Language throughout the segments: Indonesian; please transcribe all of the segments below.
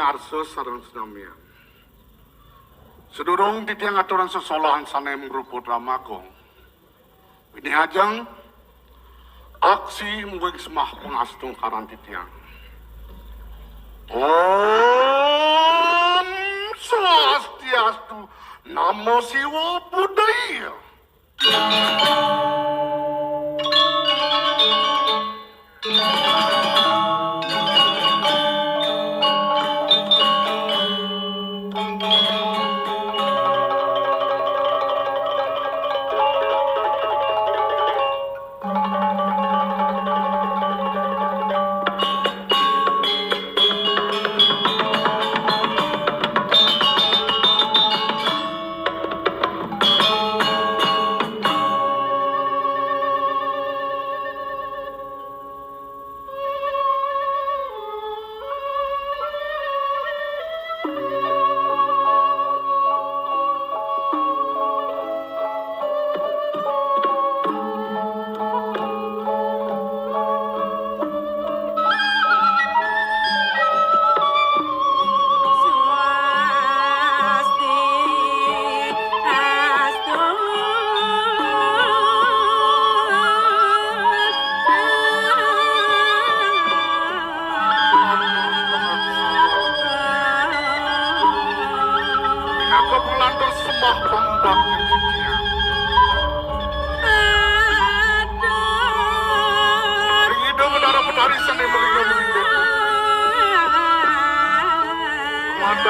arsa sareng senamia. Sedurung titiang aturan sesolahan sana mengrupo dramaku. Ini ajang aksi mungkin semah pengastung karan titiang. Om Swastiastu Namo Siwa Buddhaya.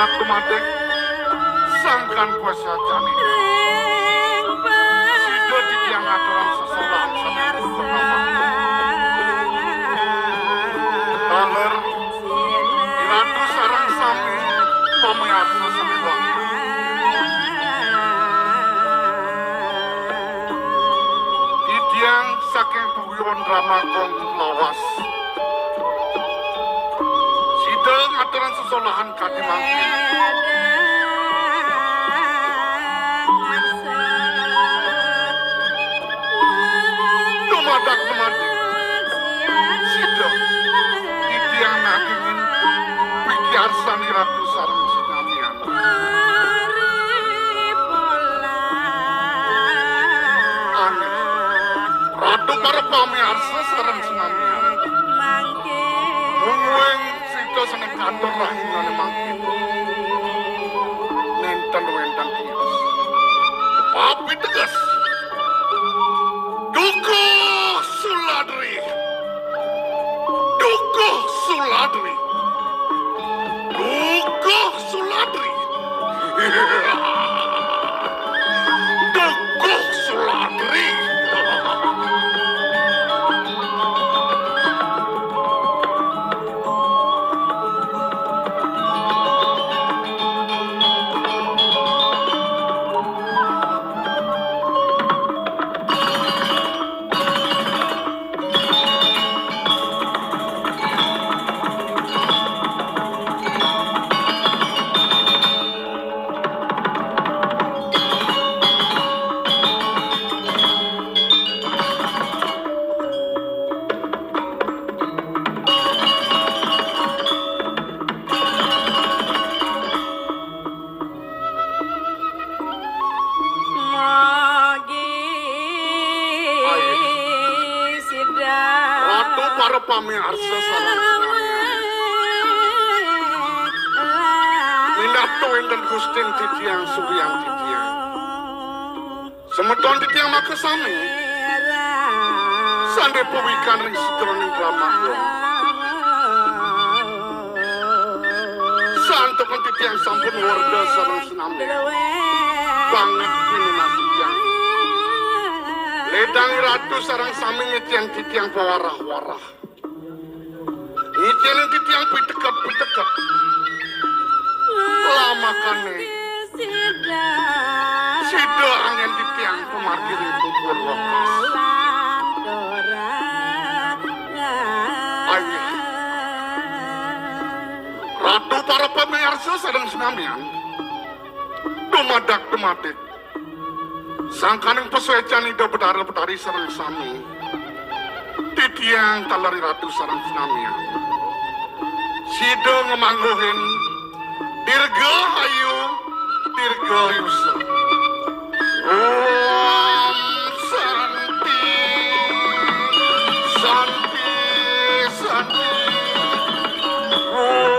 Kumatik sangkan kuasa jani sido titiang aturan sesolahan sampai bernama Taler iratu sarang sami pemiarsa sami wangi titiang saking buyon drama kong lawas sido aturan sesolahan kadimangki Madak mati, sido, titiang nagingin, pikiarsan iratu sarang sinamian. Aneh, ratu para pamiarsa sarang sinamian. Mungweng sido seneng kantor rahingan mangkin. Nenten wendang kios. Tapi tegas. Duko Suladri. Duko Suladri. Duko Suladri. Duko Suladri. Para pamiarsa sareng Minato enten Gustin titiang Suryang titiang Semeton titiang makasami Sande pewikan ring sidroning dramaku Santokan titiang sampun warga sareng sinambe Banget minunasiyang Ledang ratu sarang sami nyetiang titiang pawarah-warah. Nyetiang titiang pitekat-pitekat. Lama kane. Sido angin titiang pemarkirin kumpul wakas. Ayah. Ratu para pemirsa sedang senamian. Dumadak-dumadik. Sangkaning pesuecan ida bedara-bedari sarang sami. Titiang talari ratu sarang senamian. Sido ngemangguhin Dirgahayu, dirgayusa. Om Santi, Santi, Santi. Om.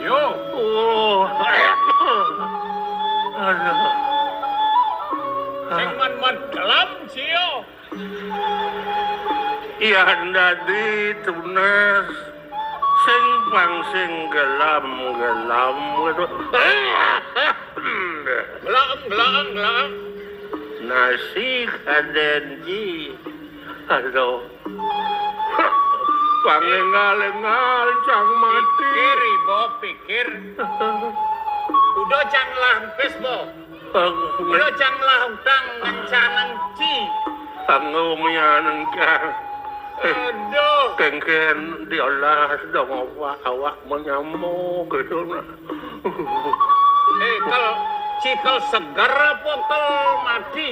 Yo. Sing man kelam sio. Yan dadi tunas sing pangsing gelam Gelang. nasi kadenji aduh pangengal-engal cang mati pikir udah cang lampes bo udah cang lautang ngencanang ci pangumian kang aduh kengken diolah dong awak menyamuk gitu nah. kalau cikal segar apa kalau mati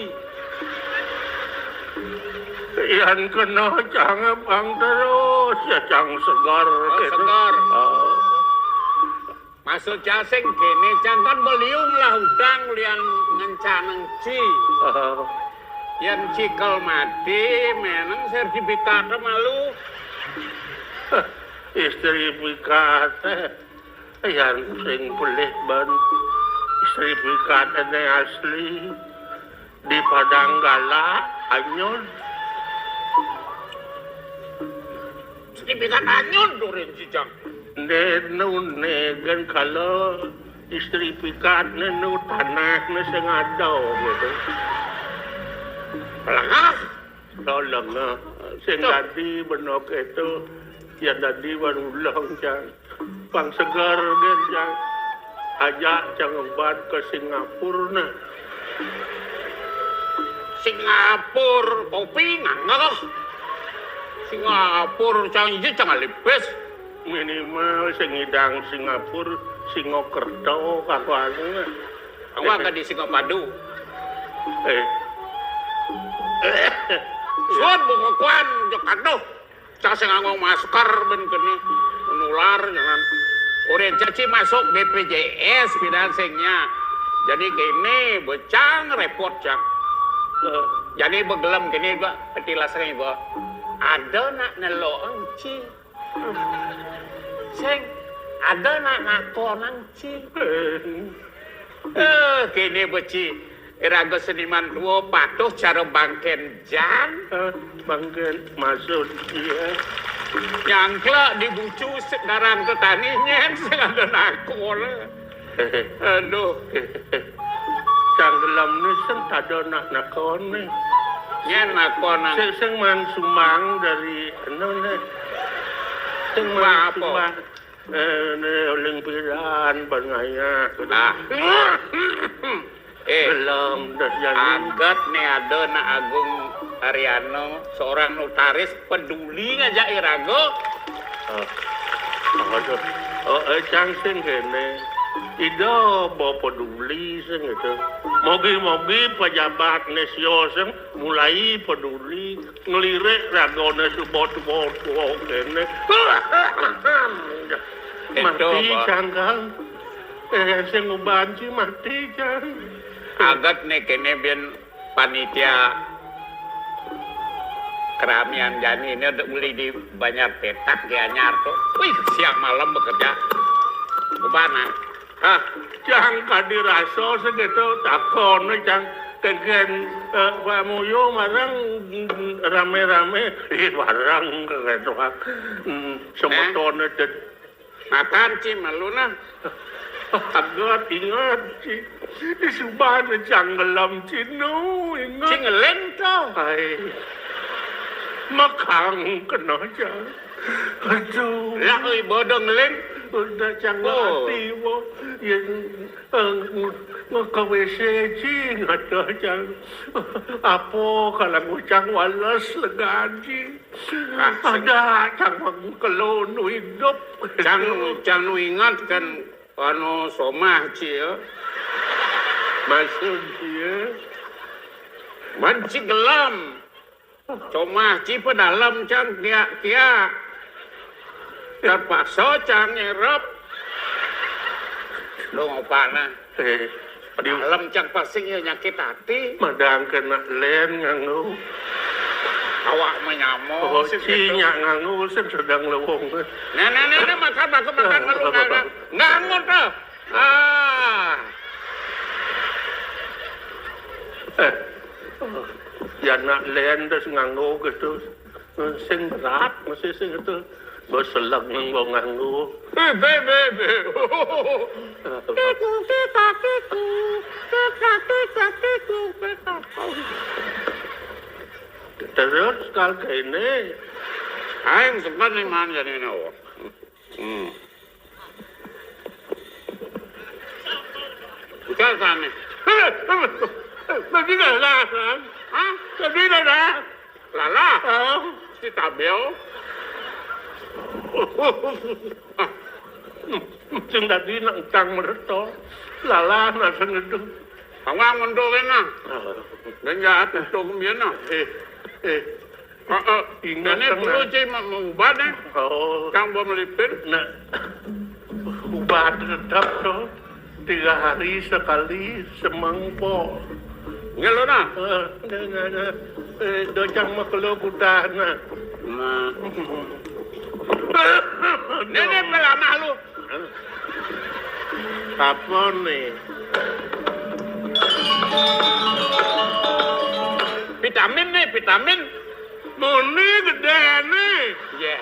Yan kena cang bang terus ya cang segar gitu. segar masuk casing kene cangkan beliung lah udang lian ngencanang ci yang cikal mati menang sertifikat malu istri pikat yan sing boleh ban istri pikat ini asli di Padang Galak anyun sertifikat anyun durin cicang ne kan kalau istri pikat nu tanah sing ada gitu pelangah tolong sing tadi benok itu yang tadi baru ulang cang pang segar gen cang ajak cang obat ke Singapura nah Singapura kopi ngangah Singapura cang hiji cang alipes minimal sing ngidang Singapura Singokerto kakuane awak di Singapadu suan bungukuan jok aduh cang sing ngomong masker ben kene menular jangan orang caci masuk BPJS bidang singnya jadi kene becang repot cang jadi begelem kene gua petilasnya gua ada nak nelok ci sing ada nak ngakonan ci kene beci iraga seniman tua patuh cara bangken jan bangken masuk dia nyangkla dibucu sekarang tetani nyen sing ada nakol aduh cang gelam ni sing tada nak nakone nyen nakonan sing man sumbang dari ne sing man sumbang ne olimpian bangaya gelam dan angkat nih ada nak Agung Ariano seorang notaris peduli ngajak irago cang sing kene ida bawa peduli sing itu mogi pejabat nesio sing mulai peduli ngelirik ragone subot kene mati canggang sing ubanci mati cang agak nih kene bian panitia keramian jani ini udah beli di banyak petak di anyar tuh wih siang malam bekerja kemana cang kadiraso segitu takon cang kegen pamuyo marang rame-rame barang gitu semetone makan ci malu nah agak ingat ci di subhan cang gelam cinu ingat ci ngeleng tuh makang kena cang aduh lah bodong ngeleng udah cang hati mo yang ngakawe cing ada cang apa kalau ngucang walas legaji ada cang mengkelonu hidup cang nu ingat kan anu somah ci ya maksud dia manci gelam somah ci pedalam cang kia terpaksa cang nyerap Lu ngopana? Di Dalam cang pasing ya nyakit hati. madang kena len nganggu. Awak menyamo. Oh, cinya nganggu sedang lewong. Nah, makan malu nganggu tuh. Ya nak len terus nganggu gitu. Sing berat masih sing itu. Berselang mau nganggu. Bebe. Terus kalau kayak ini. Aing sempat nih man jadi ini. Bukan sana. Tadi dah lah kan? Hah? Tadi dah. Lala? Si tabel? Sing tadi nak tang mereto. Lala nak sengedu. Awang ngondorin na. Dan jahat itu kemudian na. Ingat Ini perlu cai mengubah deh. Oh, Kang bawa melipir. nak ubah tetap tu 3 hari sekali semangpo. Ngelo na. Dojang maklo kuda na. Nenek pala malu. Apa ni? Vitamin. Muni gede ni. Ya.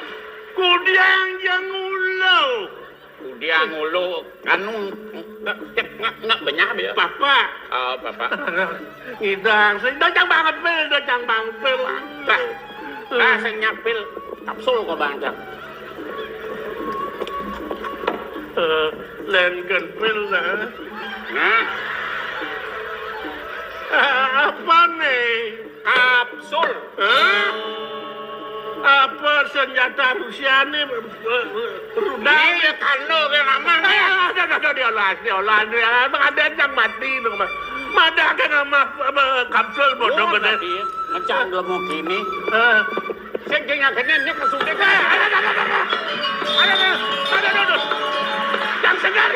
Kudiang yang ulau. Dia ngulu anu nggak banyak ya. Papa. Oh, Bapak. Ngidang, dojang banget pil. Saya nyapil kapsul kok Bang Cak. Len pil lah. Nah, Apa ni? kapsul. Apa senjata Rusia ni? Rudal? Ini kano ke nama ni. Diolah. Ada yang mati dong. Mana kan nama kapsul bodoh gede. Macam dua mau kini. Saya kena ni kesulitan. Ada. Yang segar.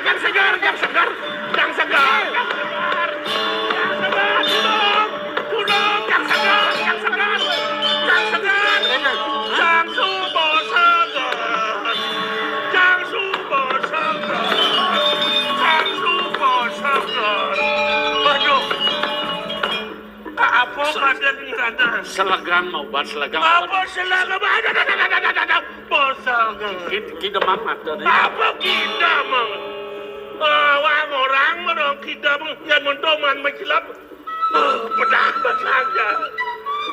Selegang mau buat selegang. Apa selalu ada bosal Kita mamat dari. apa kita mong wang orang menong kita mong yang mentoman makilap pedapat saja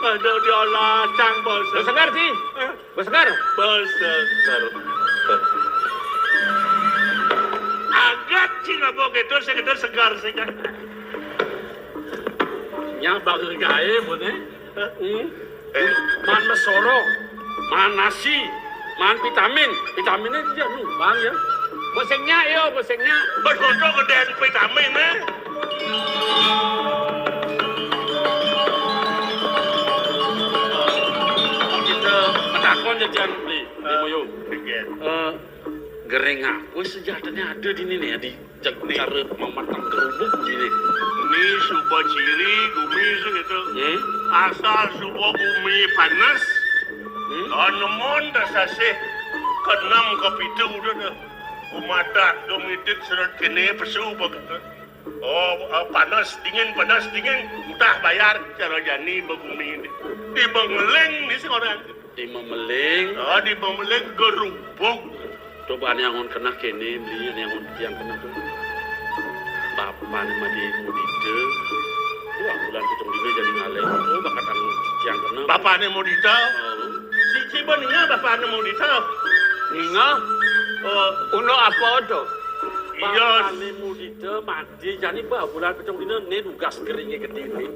ada diolah cang bosal Bersegar sih. Bersegar. bosal agak cina begitu segar Yang bakal gaya boleh. Man mesoro, man nasi, man vitaminnya dia numpang ya. Bosengnya. berkontrol gede vitamin Kita menakon jajan beli di Moyo. Gereng aku sejatanya ada di sini ya di cara mematang kerubuk ini. ini sebuah ciri gumi gitu asal sebuah gumi panas anemon dasasih kenam kepitu udah umadat domitit seret kene pesu begitu panas dingin udah bayar cara jani begumi ini di Bengeleng nih seorang Di memeling, di Bengeleng gerubuk cobaan yang on kena kene beli yang on yang kena tuh. Papan madi mudite. Dua bulan kita dina jadi ngaleng. Oh bakatan yang kena. bapaknya mau ditahu si Cibaninya bapaknya mau ditahu Ninga. Uno apa tuh? iya Bakane mudite madi jadi bah bulan kita dina ne tugas keringnya gede.